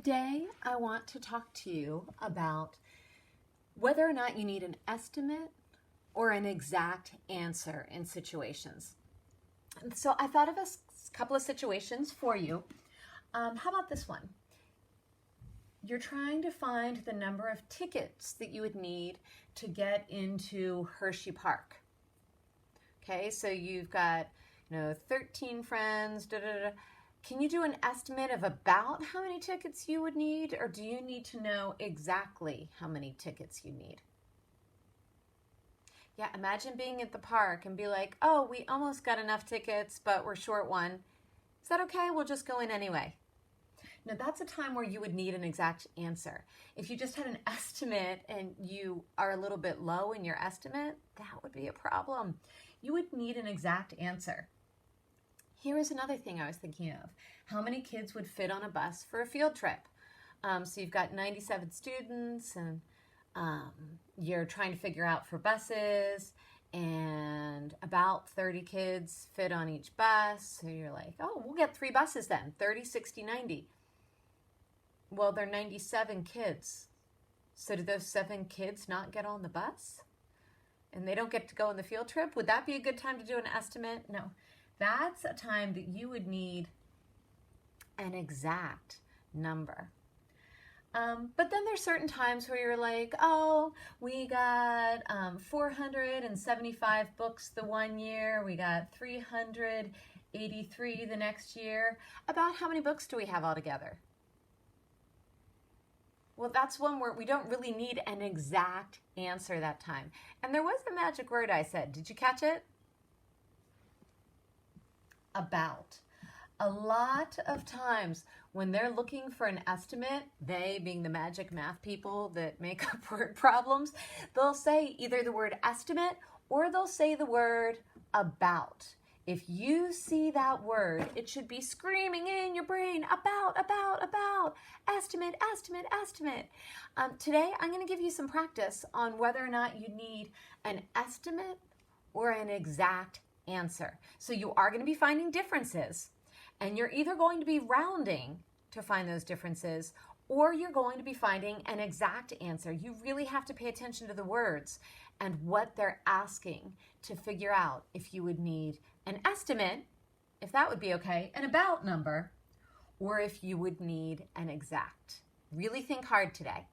Today, I want to talk to you about whether or not you need an estimate or an exact answer in situations. And so I thought of a couple of situations for you. How about this one? You're trying to find the number of tickets that you would need to get into Hershey Park. Okay, so you've got, 13 friends, Can you do an estimate of about how many tickets you would need, or do you need to know exactly how many tickets you need? Yeah, imagine being at the park and be like, oh, we almost got enough tickets, but we're short one. Is that okay? We'll just go in anyway. Now, that's a time where you would need an exact answer. If you just had an estimate and you are a little bit low in your estimate, that would be a problem. You would need an exact answer. Here is another thing I was thinking of. How many kids would fit on a bus for a field trip? So you've got 97 students and you're trying to figure out for buses, and about 30 kids fit on each bus. So you're like, oh, we'll get 3 buses then, 30, 60, 90. Well, there are 97 kids. So do those 7 kids not get on the bus? And they don't get to go on the field trip? Would that be a good time to do an estimate? No. That's a time that you would need an exact number. But then there's certain times where you're like, oh, we got 475 books the one year, we got 383 the next year. About how many books do we have altogether? Well, that's one where we don't really need an exact answer that time. And there was a magic word I said. Did you catch it? About. A lot of times when they're looking for an estimate, they being the magic math people that make up word problems, they'll say either the word estimate or they'll say the word about. If you see that word, it should be screaming in your brain, about, estimate, estimate, estimate. Today, I'm going to give you some practice on whether or not you need an estimate or an exact answer. So you are going to be finding differences, and you're either going to be rounding to find those differences, or you're going to be finding an exact answer. You really have to pay attention to the words and what they're asking to figure out if you would need an estimate, if that would be okay, an about number, or if you would need an exact. Really think hard today.